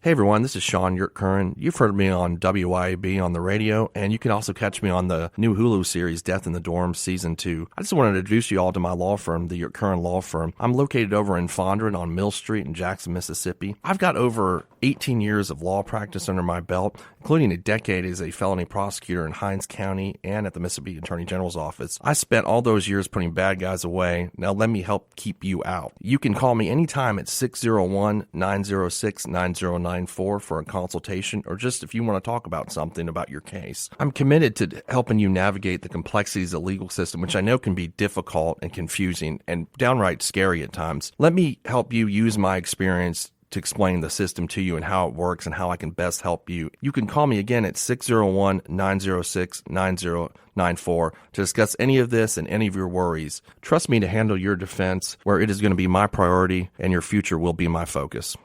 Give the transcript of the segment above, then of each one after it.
Hey everyone, this is Shaun Curran. You've heard me on WYAB on the radio, and you can also catch me on the new Hulu series Death in the Dorm Season 2. I just wanted to introduce you all to my law firm, the Curran Law Firm. I'm located over in Fondren on Mill Street in Jackson, Mississippi. I've got over 18 years of law practice under my belt, including a decade as a felony prosecutor in Hinds County and at the Mississippi Attorney General's office. I spent all those years putting bad guys away. Now let me help keep you out. You can call me anytime at 601-906-9094 for a consultation, or just if you want to talk about something about your case. I'm committed to helping you navigate the complexities of the legal system, which I know can be difficult and confusing and downright scary at times. Let me help you use my experience to explain the system to you and how it works and how I can best help you. You can call me again at 601-906-9094 to discuss any of this and any of your worries. Trust me to handle your defense, where it is going to be my priority and your future will be my focus.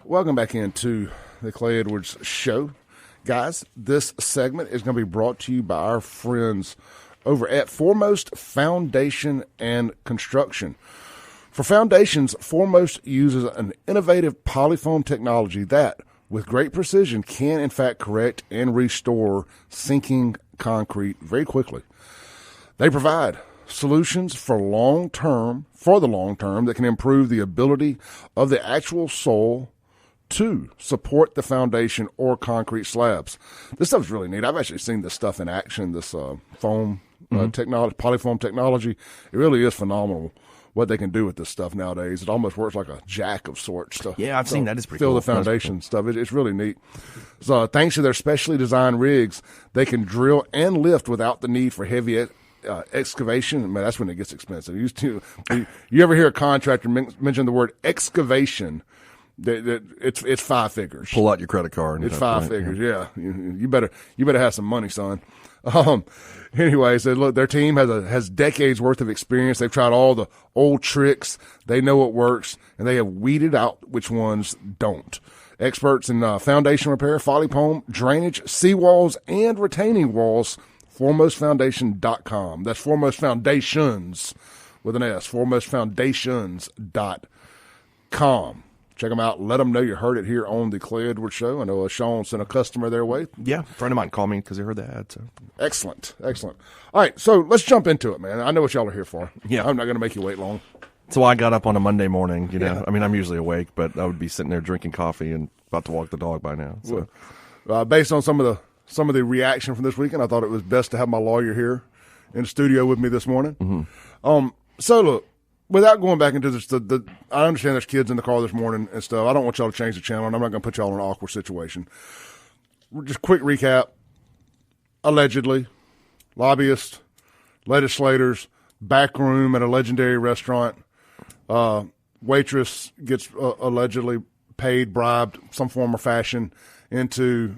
Welcome back into the Clay Edwards Show. Guys, this segment is going to be brought to you by our friends over at Foremost Foundation and Construction. For foundations, Foremost uses an innovative polyfoam technology that, with great precision, can in fact correct and restore sinking concrete very quickly. They provide solutions for the long term that can improve the ability of the actual soil to support the foundation or concrete slabs. This stuff's really neat. I've actually seen this stuff in action, this foam technology, polyfoam technology. It really is phenomenal what they can do with this stuff nowadays. It almost works like a jack of sorts. Yeah, I've seen that. It's pretty cool. Fill the foundation stuff. It's really neat. So thanks to their specially designed rigs, they can drill and lift without the need for heavy excavation. Man, that's when it gets expensive. You ever hear a contractor mention the word excavation? It's five figures. Pull out your credit card. It's five figures. Yeah, you better have some money, son. Anyways, look, their team has decades worth of experience. They've tried all the old tricks. They know what works, and they have weeded out which ones don't. Experts in foundation repair, polyfoam, drainage, seawalls, and retaining walls. ForemostFoundation.com. That's Foremost Foundations with an S. ForemostFoundations.com. Check them out. Let them know you heard it here on the Clay Edwards Show. I know Shaun sent a customer their way. Yeah, a friend of mine called me because he heard the ad. So. Excellent. All right, so let's jump into it, man. I know what y'all are here for. Yeah. I'm not going to make you wait long. So I got up on a Monday morning, Yeah. I mean, I'm usually awake, but I would be sitting there drinking coffee and about to walk the dog by now. So. Based on some of the reaction from this weekend, I thought it was best to have my lawyer here in the studio with me this morning. Mm-hmm. So look, without going back into this, I understand there's kids in the car this morning and stuff. I don't want y'all to change the channel, and I'm not going to put y'all in an awkward situation. Just quick recap. Allegedly, Lobbyist, Legislators, back room at a legendary restaurant. Waitress gets allegedly paid, bribed, some form or fashion, into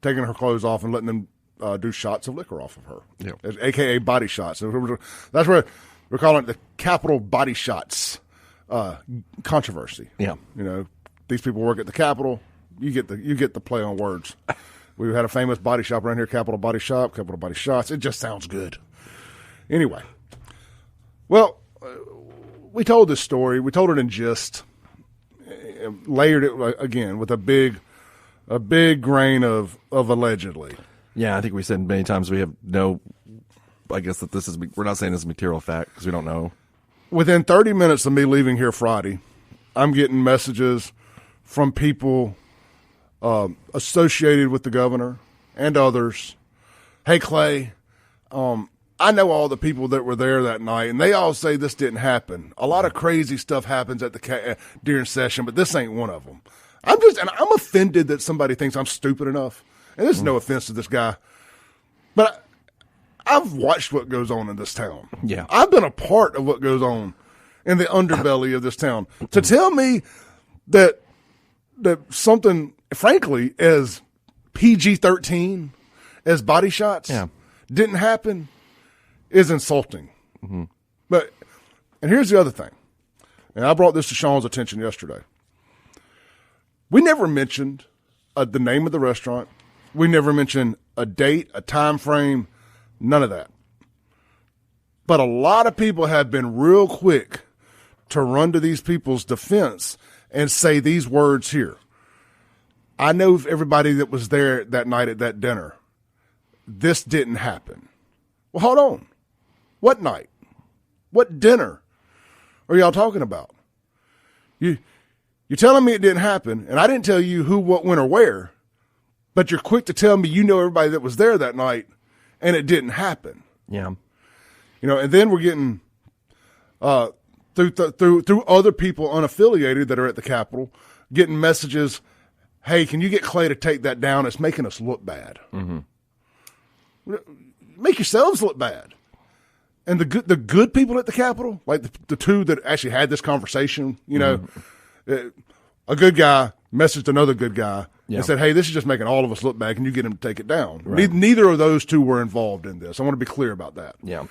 taking her clothes off and letting them do shots of liquor off of her, a.k.a. body shots. That's where we're calling it the Capitol Body Shots controversy. Yeah, these people work at the Capitol. You get the play on words. We had a famous body shop around here, Capitol Body Shop, Capitol Body Shots. It just sounds good. Anyway, well, we told this story. We told it in gist, layered it again with a big grain of allegedly. Yeah, I think we said many times we have no. I guess that we're not saying this is material fact because we don't know. Within 30 minutes of me leaving here Friday, I'm getting messages from people associated with the governor and others. Hey, Clay, I know all the people that were there that night, and they all say this didn't happen. A lot of crazy stuff happens at during session, but this ain't one of them. I'm offended that somebody thinks I'm stupid enough. And this is no offense to this guy, but I've watched what goes on in this town. Yeah. I've been a part of what goes on in the underbelly of this town. To tell me that something, frankly, as PG-13 as body shots didn't happen is insulting. Mm-hmm. And here's the other thing, and I brought this to Shaun's attention yesterday. We never mentioned the name of the restaurant. We never mentioned a date, a time frame, none of that. But a lot of people have been real quick to run to these people's defense and say these words here. I know everybody that was there that night at that dinner. This didn't happen. Well, hold on. What night? What dinner are y'all talking about? You're telling me it didn't happen, and I didn't tell you who, what, when, or where, but you're quick to tell me you know everybody that was there that night, and it didn't happen. Yeah. And then we're getting through other people unaffiliated that are at the Capitol, getting messages, hey, can you get Clay to take that down? It's making us look bad. Mm-hmm. Make yourselves look bad. And the good people at the Capitol, like the two that actually had this conversation, a good guy messaged another good guy and said, hey, this is just making all of us look bad. Can you get him to take it down? Right. Neither of those two were involved in this. I want to be clear about that. Yeah.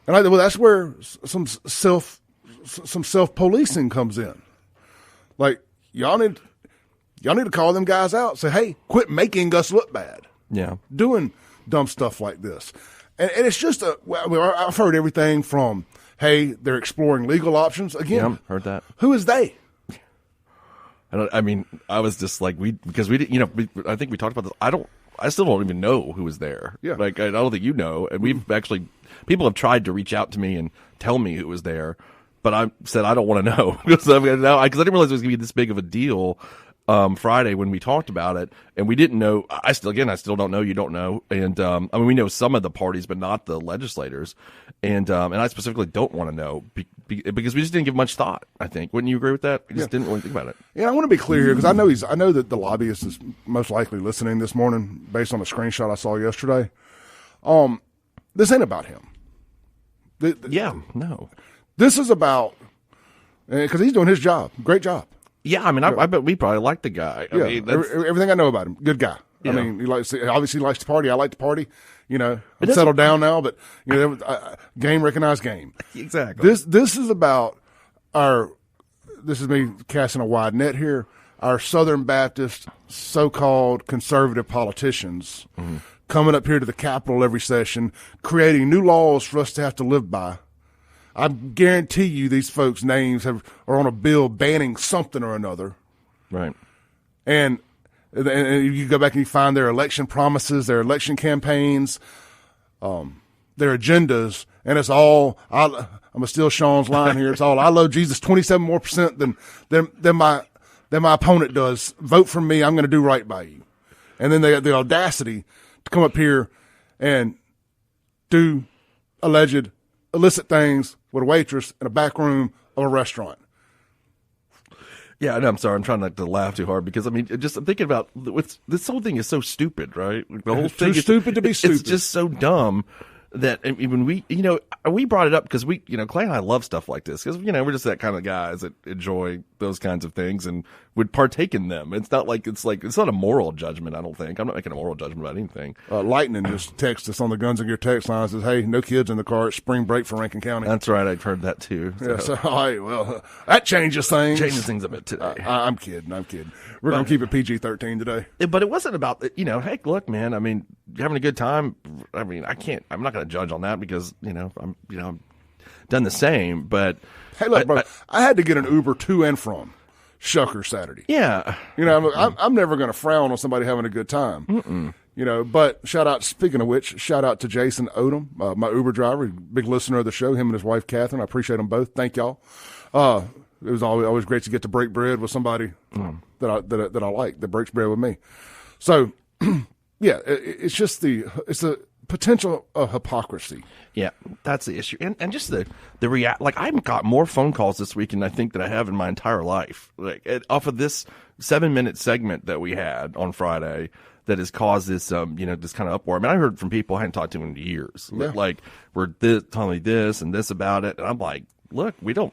And that's where some self-policing comes in. Like, y'all need to call them guys out. Say, hey, quit making us look bad. Yeah. Doing dumb stuff like this. And it's just I've heard everything from, hey, they're exploring legal options. Again, heard that. Who is they? I was just like, because we didn't, I think we talked about this. I still don't even know who was there. Yeah. Like, I don't think you know. And we've actually, people have tried to reach out to me and tell me who was there, but I said, I don't want to know. Because I didn't realize it was going to be this big of a deal. Friday when we talked about it, and we didn't know. I still don't know. You don't know, and we know some of the parties, but not the legislators, and I specifically don't want to know because we just didn't give much thought. I think, wouldn't you agree with that? We just didn't really think about it. Yeah, I want to be clear here because I know that the lobbyist is most likely listening this morning based on a screenshot I saw yesterday. This ain't about him. No. This is about because he's doing his job. Great job. Yeah, I bet we probably like the guy. Everything I know about him, good guy. Yeah. He obviously likes to party. I like to party. I'm settled down now, but game recognized game. Exactly. This is about this is me casting a wide net here. Our Southern Baptist so-called conservative politicians coming up here to the Capitol every session, creating new laws for us to have to live by. I guarantee you these folks' names are on a bill banning something or another. Right. And you go back and you find their election promises, their election campaigns, their agendas, and it's all, I'm going to steal Shaun's line here, it's all, I love Jesus 27% more than my opponent does. Vote for me, I'm going to do right by you. And then they have the audacity to come up here and do alleged illicit things with a waitress in a back room of a restaurant. Yeah, I'm sorry. I'm trying not to laugh too hard because I'm thinking about this whole thing is so stupid, right? The whole thing is stupid to be stupid. It's just so dumb that when we brought it up because Clay and I love stuff like this because we're just that kind of guys that enjoy those kinds of things and would partake in them. It's not a moral judgment. I don't think I'm not making a moral judgment about anything. Lightning just texted us on the Guns and Gear text line and says, "Hey, no kids in the car. It's spring break for Rankin County." That's right. I've heard that too. So. Yeah, that changes things. Changes things a bit today. I'm kidding. We're gonna keep it PG-13 today. But it wasn't about hey, look, man. You're having a good time. I'm not going to judge on that because I'm done the same. But hey, look, bro, I had to get an Uber to and from Shucker Saturday. Yeah, I'm never going to frown on somebody having a good time. Mm-mm. But shout out to Jason Odom, my Uber driver, big listener of the show. Him and his wife Catherine. I appreciate them both. Thank y'all. It was always great to get to break bread with somebody that I like that breaks bread with me. So. Yeah, it's a potential of hypocrisy. Yeah, that's the issue, and just the like I've got more phone calls this week than I think that I have in my entire life, off of this 7-minute segment that we had on Friday that has caused this this kind of uproar. I heard from people I hadn't talked to in years, like telling me this and this about it, and I'm like, look, we don't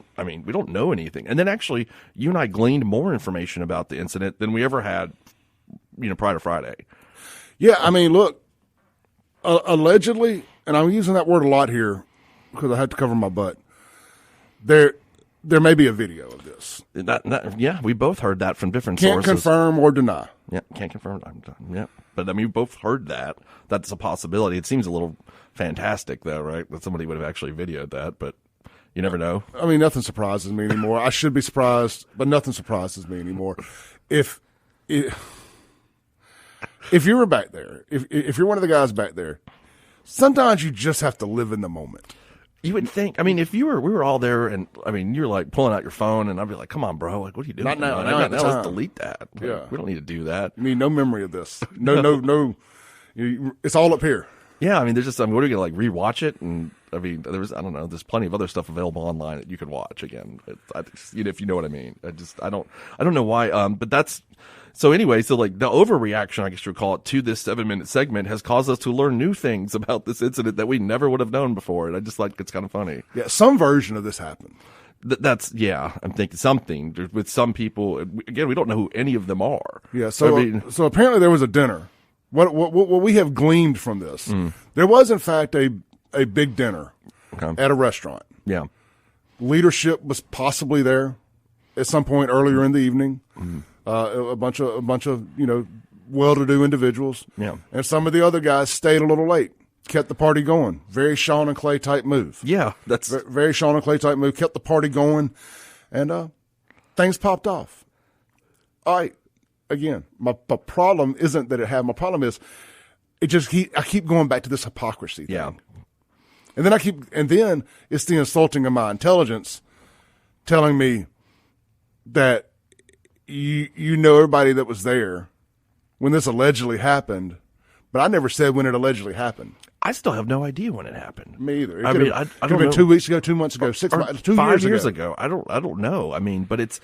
know anything, and then actually you and I gleaned more information about the incident than we ever had, prior to Friday. Yeah, look, allegedly, and I'm using that word a lot here because I have to cover my butt. There may be a video of this. We both heard that from different sources. Can't confirm or deny. Yeah, can't confirm. Yeah, but we both heard that. That's a possibility. It seems a little fantastic, though, right? That somebody would have actually videoed that, but You never know. I mean, nothing surprises me anymore. I should be surprised, but nothing surprises me anymore. If you were back there, if you're one of the guys back there, sometimes you just have to live in the moment. You would think. I mean, if we were all there, and I mean, you're like pulling out your phone, and I'd be like, "Come on, bro! Like, what are you doing? Not now. Not now. Let's delete that. Yeah, we don't need to do that. You need no memory of this. No. It's all up here. Yeah, I mean, there's just. I mean, what are you gonna like rewatch it? And I mean, I don't know. There's plenty of other stuff available online that you can watch again. If you know what I mean. I don't know why. But that's. So anyway, so like the overreaction, I guess you would call it, to this 7-minute segment has caused us to learn new things about this incident that we never would have known before. And I just like, it's kind of funny. Yeah, some version of this happened. I'm thinking something with some people. Again, we don't know who any of them are. Yeah, so apparently there was a dinner. What we have gleaned from this, there was in fact a big dinner at a restaurant. Yeah. Leadership was possibly there at some point earlier in the evening. A bunch of well-to-do individuals. Yeah. And some of the other guys stayed a little late, kept the party going. Very Shaun and Clay type move. Yeah, that's very Shaun and Clay type move. Kept the party going, and things popped off. All right. Again, my problem isn't that it happened. My problem is I keep going back to this hypocrisy thing. Yeah. And then it's the insulting of my intelligence telling me that you know everybody that was there when this allegedly happened, but I never said when it allegedly happened. I still have no idea when it happened. Me either. I could have been 2 weeks ago, 2 months ago, 5 years ago. I don't know. I mean, but it's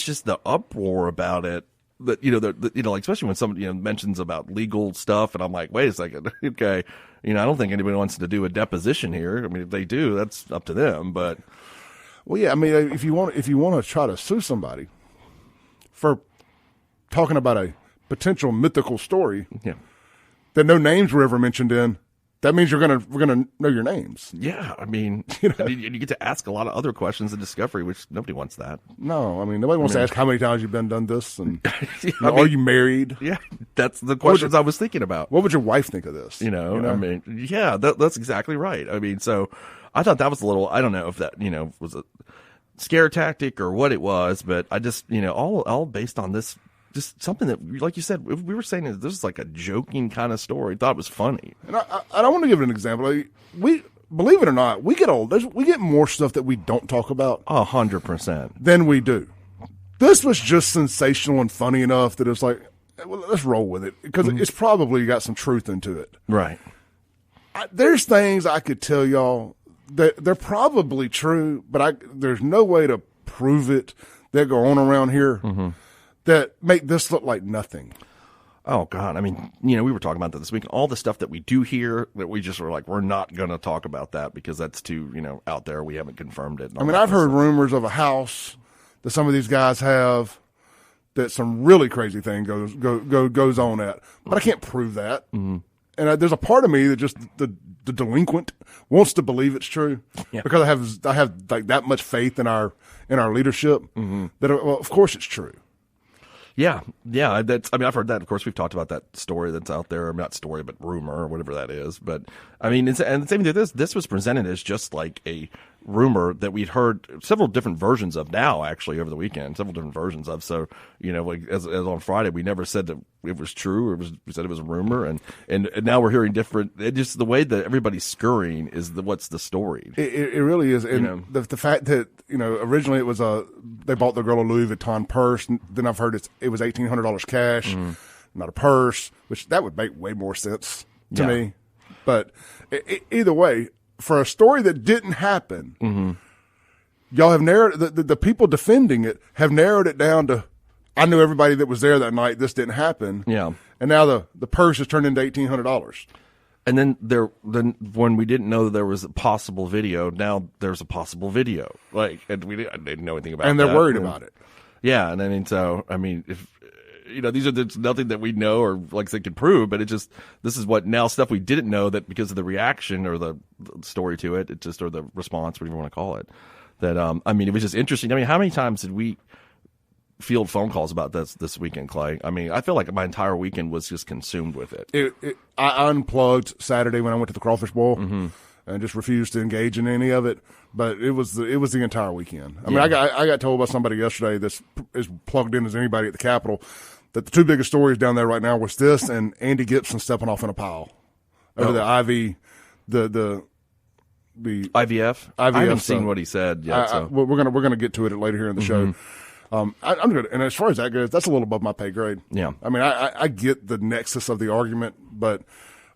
just the uproar about it. That like especially when somebody mentions about legal stuff, and I'm like, wait a second, okay, I don't think anybody wants to do a deposition here. I mean, if they do, that's up to them. But well, yeah, I mean, if you want to try to sue somebody for talking about a potential mythical story that no names were ever mentioned in, that means we're gonna know your names. Yeah, I mean, you get to ask a lot of other questions in discovery, which nobody wants that. No, I mean, nobody wants to ask how many times you've done this, and are you married? Yeah, that's the questions I was thinking about. What would your wife think of this? I mean, yeah, that's exactly right. I mean, so I thought that was a little. I don't know if that was a scare tactic or what it was, but I just all based on this. Just something that, like you said, we were saying this is like a joking kind of story. Thought it was funny. And I want to give an example. We believe it or not, we get more stuff that we don't talk about 100% than we do. This was just sensational and funny enough that it's like, well, let's roll with it because it's probably got some truth into it. Right. There's things I could tell y'all that they're probably true, but there's no way to prove it that go on around here. That make this look like nothing. Oh, God. I mean, we were talking about that this week. All the stuff that we do here that we just were like, we're not going to talk about that because that's too, out there. We haven't confirmed it. I mean, I've heard rumors of a house that some of these guys have that some really crazy thing goes on at. But I can't prove that. And there's a part of me that just the delinquent wants to believe it's true because I have like that much faith in our leadership that, well, of course it's true. Yeah. I've heard that. Of course, we've talked about that story that's out there. Not story, but rumor or whatever that is. But I mean, and the same thing. This was presented as just like a rumor that we'd heard several different versions of now, actually, over the weekend, several different versions of. So, like as on Friday, we never said that it was true. We said it was a rumor. And now we're hearing different. It just the way that everybody's scurrying is what's the story. It really is. And the fact that, originally it was they bought the girl a Louis Vuitton purse. And then I've heard it was $1,800 cash, not a purse, which that would make way more sense to me. But either way, for a story that didn't happen, y'all have narrowed the people defending it have narrowed it down to, I knew everybody that was there that night. This didn't happen. Yeah. And now the purse has turned into $1,800. And then when we didn't know that there was a possible video, now there's a possible video. Like, and I didn't know anything about it. And they're worried about it. Yeah. And I mean, if, these are nothing that we know or like they can prove, but this is what now stuff we didn't know that because of the reaction or the story to it, or the response, whatever you want to call it, that, it was just interesting. I mean, how many times did we field phone calls about this weekend, Clay? I mean, I feel like my entire weekend was just consumed with it. I unplugged Saturday when I went to the Crawfish Bowl, and just refused to engage in any of it. But it was the entire weekend. I mean, I got told by somebody yesterday that's as plugged in as anybody at the Capitol that the two biggest stories down there right now was this and Andy Gibson stepping off in a pile over the IV, the IVF. I haven't seen what he said yet. We're gonna get to it later here in the show. I'm good. And as far as that goes, that's a little above my pay grade. Yeah. I mean, I get the nexus of the argument, but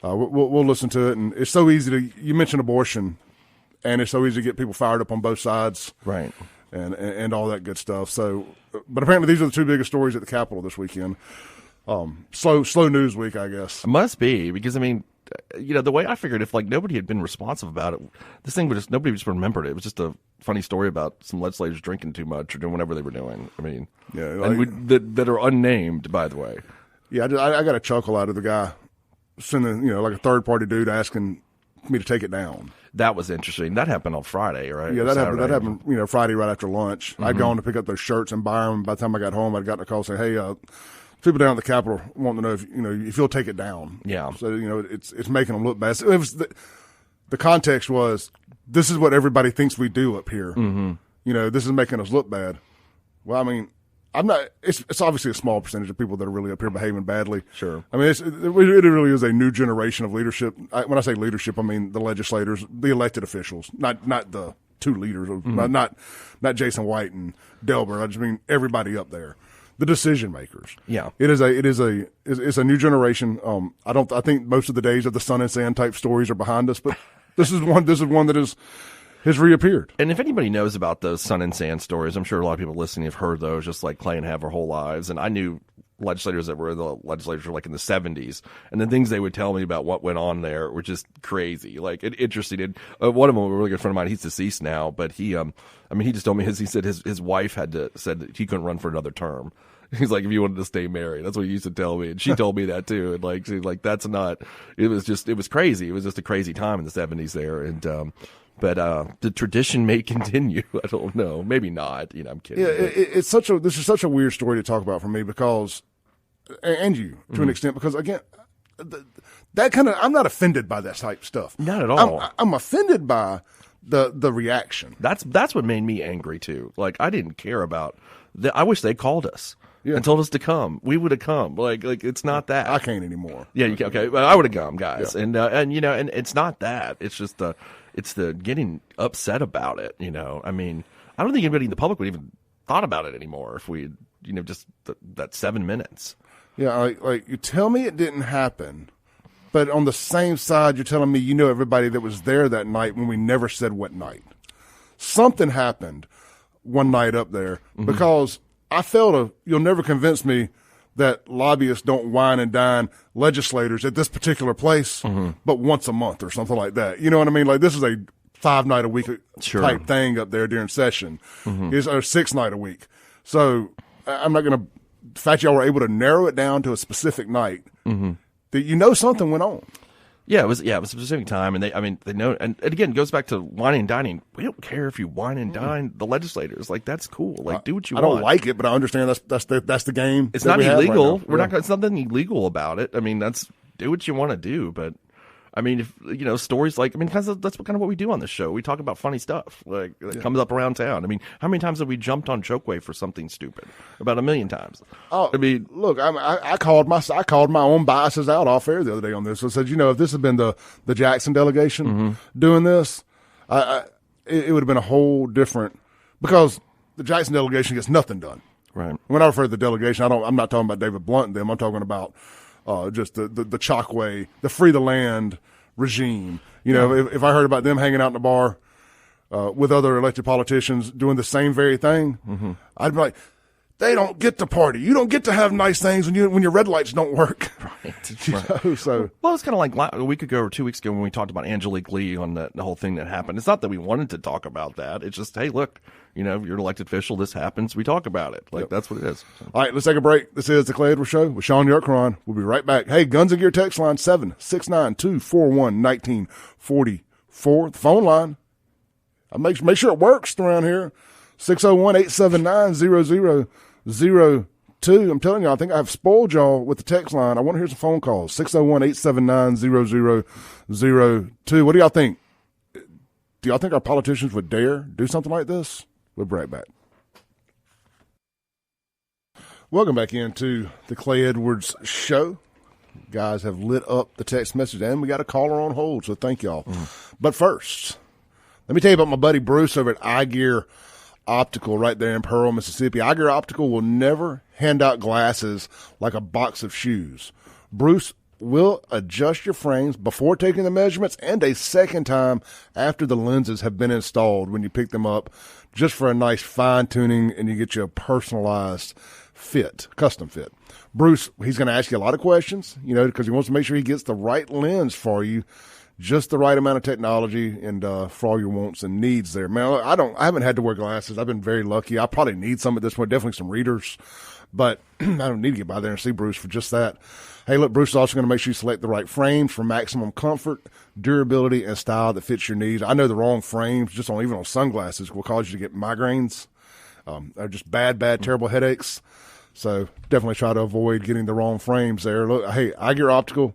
we'll listen to it. And it's so easy you mentioned abortion, and it's so easy to get people fired up on both sides. Right. And all that good stuff. So, but apparently these are the two biggest stories at the Capitol this weekend. Slow news week, I guess. It must be, because, I mean, the way I figured, if nobody had been responsive about it, this thing nobody just remembered it. It was just a funny story about some legislators drinking too much or doing whatever they were doing. I mean, that are unnamed, by the way. Yeah, I got a chuckle out of the guy sending, like a third party dude asking me to take it down. That was interesting. That happened on Friday, right? Yeah, that happened. Friday right after lunch. I'd gone to pick up those shirts and buy them. By the time I got home, I'd gotten a call saying, "Hey, people down at the Capitol want to know if you'll take it down." Yeah. So it's making them look bad. So it was the context was, this is what everybody thinks we do up here. Mm-hmm. This is making us look bad. Well, I mean, I'm not. It's obviously a small percentage of people that are really up here behaving badly. Sure. I mean, it really is a new generation of leadership. When I say leadership, I mean the legislators, the elected officials, not the two leaders, not Jason White and Delbert. I just mean everybody up there, the decision makers. Yeah. It's a new generation. I think most of the days of the sun and sand type stories are behind us, but this is one that has reappeared. And if anybody knows about those sun and sand stories, I'm sure a lot of people listening have heard those, just like Clay and have their whole lives. And I knew legislators that were in the legislature in the 70s, and the things they would tell me about what went on there were just crazy, interesting. And one of them, a really good friend of mine, he's deceased now, but he just told me he said his wife said that he couldn't run for another term. He's like, if you wanted to stay married, that's what he used to tell me. And she told me that too. And she's like, that's not, it was crazy. It was just a crazy time in the 70s there. And, but the tradition may continue. I don't know. Maybe not. I'm kidding. Yeah, this is such a weird story to talk about for me because, and you to an extent, because again, I'm not offended by that type of stuff. Not at all. I'm offended by the reaction. That's what made me angry too. I didn't care about I wish they called us. Yeah. And told us to come. We would have come. It's not that. I can't anymore. Yeah, you can. Okay, well, I would have come, guys. Yeah. And it's not that. It's just it's the getting upset about it. I mean, I don't think anybody in the public would even thought about it anymore if we, just that 7 minutes. Yeah, you tell me it didn't happen, but on the same side, you're telling me everybody that was there that night when we never said what night. Something happened one night up there because I felt you'll never convince me that lobbyists don't wine and dine legislators at this particular place, but once a month or something like that. You know what I mean? This is a 5-night-a-week type thing up there during session. It's a 6-night-a-week. So I'm not going to, the fact y'all were able to narrow it down to a specific night, that something went on. Yeah, it was a specific time, and they know, and again, it goes back to wine and dining. We don't care if you wine and dine the legislators. That's cool. Do what you want. I don't like it, but I understand that's the game. It's not illegal. It's nothing illegal about it. I mean, do what you want to do, but I mean, if stories because that's kind of what we do on this show. We talk about funny stuff that comes up around town. I mean, how many times have we jumped on Chokeway for something stupid? About 1 million times. Oh, I mean, look, I called my own biases out off air the other day on this. I said, if this had been the Jackson delegation doing this, it would have been a whole different, because the Jackson delegation gets nothing done. Right. When I refer to the delegation, I'm not talking about David Blunt and them. I'm talking about just the Chokeway, the free the land regime. If I heard about them hanging out in the bar with other elected politicians doing the same very thing, I'd be like, they don't get to party. You don't get to have nice things when your red lights don't work. Right. So well, it's kind of like a week ago or 2 weeks ago when we talked about Angelique Lee on the whole thing that happened. It's not that we wanted to talk about that. It's just, hey, look, you're an elected official. This happens. We talk about it. That's what it is. So. All right, let's take a break. This is the Clay Edwards Show with Shaun York-Cron. We'll be right back. Hey, Guns and Gear text line 769-241-1944. The phone line. Make sure it works around here. 601-879-0002. I'm telling you, I think I've spoiled y'all with the text line. I want to hear some phone calls. 601-879-0002. What do y'all think? Do y'all think our politicians would dare do something like this? We'll be right back. Welcome back into the Clay Edwards Show. Guys have lit up the text message, and we got a caller on hold, so thank y'all. But first, let me tell you about my buddy Bruce over at Eyewear Optical right there in Pearl, Mississippi. Eyewear Optical will never hand out glasses like a box of shoes. Bruce will adjust your frames before taking the measurements and a second time after the lenses have been installed when you pick them up, just for a nice fine-tuning, and you get you a personalized fit, custom fit. Bruce, he's going to ask you a lot of questions, because he wants to make sure he gets the right lens for you, just the right amount of technology, and for all your wants and needs there. Man, I haven't had to wear glasses. I've been very lucky. I probably need some at this point, definitely some readers, but I don't need to get by there and see Bruce for just that. Hey, look, Bruce is also going to make sure you select the right frames for maximum comfort, durability, and style that fits your needs. I know the wrong frames, even on sunglasses, will cause you to get migraines. They're just bad, terrible headaches. So definitely try to avoid getting the wrong frames there. Look, hey, Eyewear Optical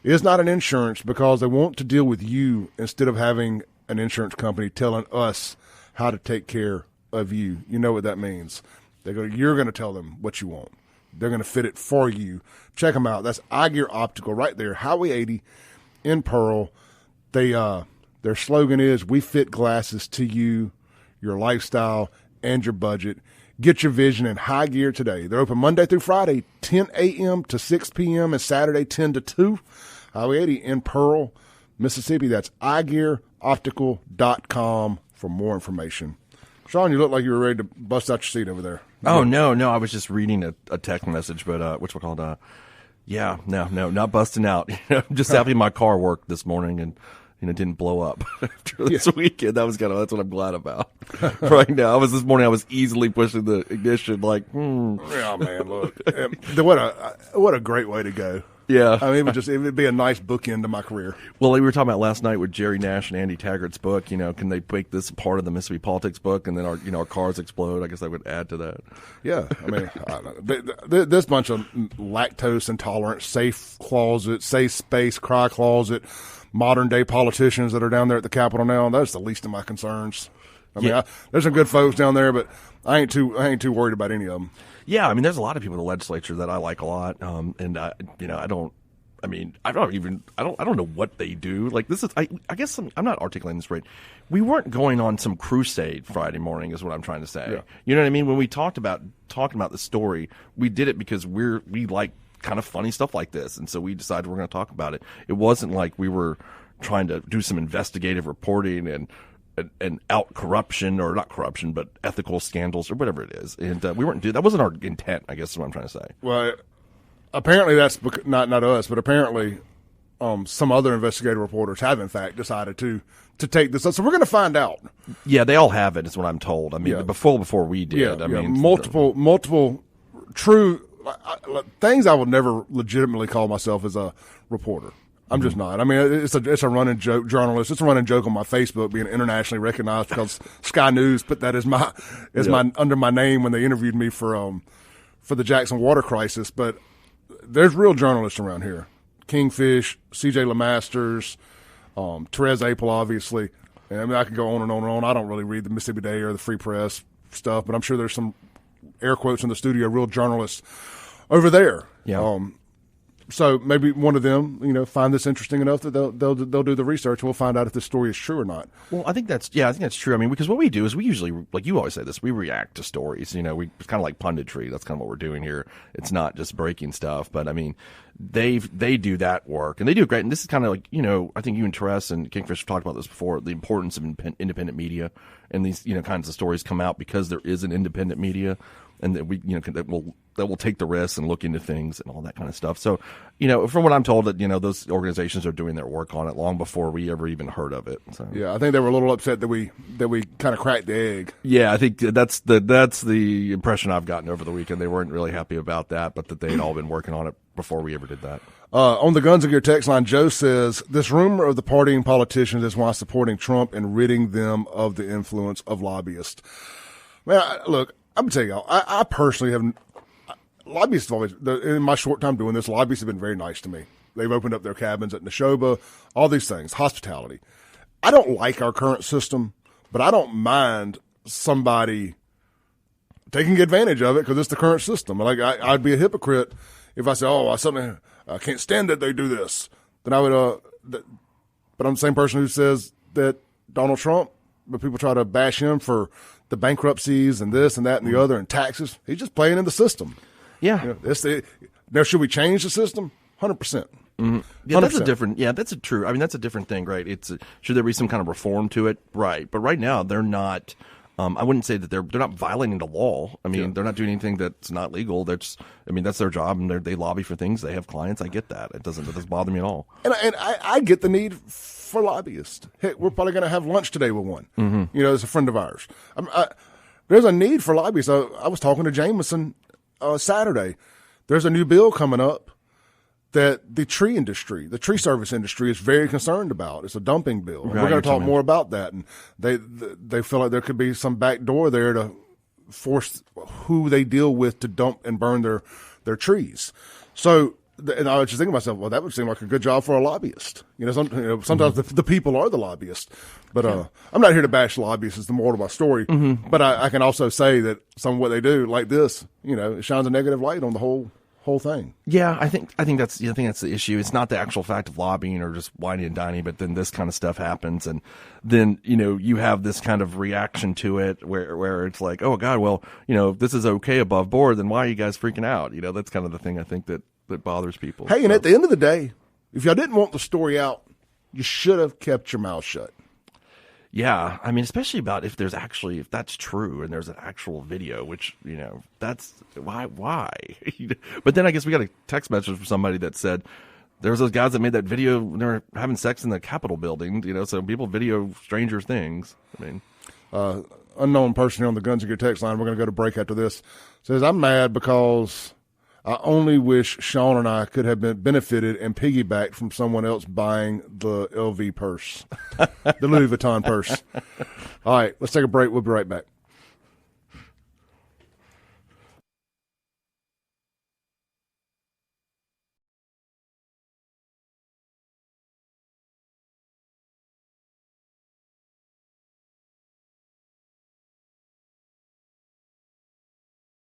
is not an insurance because they want to deal with you instead of having an insurance company telling us how to take care of you. You know what that means. You're going to tell them what you want. They're going to fit it for you. Check them out. That's Eyewear Optical right there, Highway 80 in Pearl. Their slogan is, "We fit glasses to you, your lifestyle, and your budget. Get your vision in high gear today." They're open Monday through Friday, 10 a.m. to 6 p.m., and Saturday, 10 to 2. Highway 80 in Pearl, Mississippi. That's eyegearoptical.com for more information. Shaun, you look like you were ready to bust out your seat over there. Oh, no. I was just reading a text message, but no, not busting out. I'm just happy my car worked this morning and didn't blow up after this weekend. That's what I'm glad about. Right now, this morning I was easily pushing the ignition Yeah, man, look. What a great way to go. Yeah. I mean, it would be a nice bookend to my career. Well, we were talking about last night with Jerry Nash and Andy Taggart's book, can they make this part of the Mississippi politics book and then our cars explode? I guess I would add to that. Yeah. I mean, this bunch of lactose intolerant, safe closet, safe space, cry closet, modern day politicians that are down there at the Capitol now, that's the least of my concerns. I mean, there's some good folks down there, but I ain't too worried about any of them. Yeah, I mean, there's a lot of people in the legislature that I like a lot, and I don't know what they do. Like, this is, I guess I'm not articulating this right. We weren't going on some crusade Friday morning, is what I'm trying to say. Yeah. You know what I mean? When we talking about the story, we did it because we like kind of funny stuff like this, and so we decided we're going to talk about it. It wasn't like we were trying to do some investigative reporting and out corruption, or not corruption, but ethical scandals or whatever it is. And we weren't that wasn't our intent, I guess is what I'm trying to say. Well, apparently that's not us, but apparently some other investigative reporters have in fact decided to take this up. So we're going to find out. Yeah, they all have it, is what I'm told. I mean, before we did. I mean, multiple true things. I would never legitimately call myself as a reporter. I'm just not. I mean, it's a running joke, journalist. It's a running joke on my Facebook being internationally recognized because Sky News put that as my under my name when they interviewed me for the Jackson water crisis. But there's real journalists around here: Kingfish, C.J. LeMasters, Therese Apel, obviously. And I mean, I could go on and on and on. I don't really read the Mississippi Day or the Free Press stuff, but I'm sure there's some air quotes in the studio, real journalists over there. Yeah. So maybe one of them, find this interesting enough that they'll do the research. We'll find out if this story is true or not. Well, I think that's true. I mean, because what we do is we usually, like you always say this, we react to stories. It's kind of like punditry. That's kind of what we're doing here. It's not just breaking stuff, but I mean, they do that work and they do great. And this is kind of like, I think you and Therese and Kingfish have talked about this before, the importance of independent media, and these, kinds of stories come out because there is an independent media. And that that will take the risks and look into things and all that kind of stuff. So, from what I'm told, that those organizations are doing their work on it long before we ever even heard of it. So. Yeah, I think they were a little upset that we kind of cracked the egg. Yeah, I think that's the impression I've gotten over the weekend. They weren't really happy about that, but that they had all been working on it before we ever did that. On the Guns and Gear text line, Joe says, this rumor of the partying politicians is why supporting Trump and ridding them of the influence of lobbyists. Man, look. I'm going to tell y'all, I personally have – lobbyists have always – in my short time doing this, lobbyists have been very nice to me. They've opened up their cabins at Neshoba, all these things, hospitality. I don't like our current system, but I don't mind somebody taking advantage of it because it's the current system. Like I'd be a hypocrite if I say, I can't stand that they do this. Then I would, but I'm the same person who says that Donald Trump, but people try to bash him for the bankruptcies and this and that and the other and taxes. He's just playing in the system. Yeah. Now, should we change the system? 100%. Mm-hmm. Yeah, that's a different. Yeah, that's a true. I mean, that's a different thing, right? Should there be some kind of reform to it, right? But right now, they're not. I wouldn't say that they're not violating the law. I mean, they're not doing anything that's not legal. That's their job, and they lobby for things. They have clients. I get that. It doesn't bother me at all. And I get the need for lobbyists. Hey, we're probably going to have lunch today with one. Mm-hmm. It's a friend of ours. There's a need for lobbyists. I was talking to Jameson Saturday. There's a new bill coming up that the tree service industry is very concerned about. It's a dumping bill. Right, we're going to talk more about that. And they feel like there could be some back door there to force who they deal with to dump and burn their trees. So, and I was just thinking to myself, well, that would seem like a good job for a lobbyist. Sometimes the people are the lobbyists. But I'm not here to bash lobbyists. It's the moral of my story. Mm-hmm. But I can also say that some of what they do, like this, it shines a negative light on the whole thing. Yeah, I think that's the issue. It's not the actual fact of lobbying or just whining and dining, but then this kind of stuff happens, and then you have this kind of reaction to it where it's like, oh God, well, if this is okay above board, then why are you guys freaking out? That's kind of the thing I think that bothers people. Hey, and at the end of the day, if y'all didn't want the story out, you should have kept your mouth shut. Yeah, I mean, especially about if that's true and there's an actual video, which, that's why. But then I guess we got a text message from somebody that said there was those guys that made that video when they were having sex in the Capitol building, so people video stranger things. I mean, unknown person here on the Guns and Gear text line, we're going to go to break after this, says, I'm mad because I only wish Shaun and I could have been benefited and piggybacked from someone else buying the LV purse, the Louis Vuitton purse. All right, let's take a break. We'll be right back.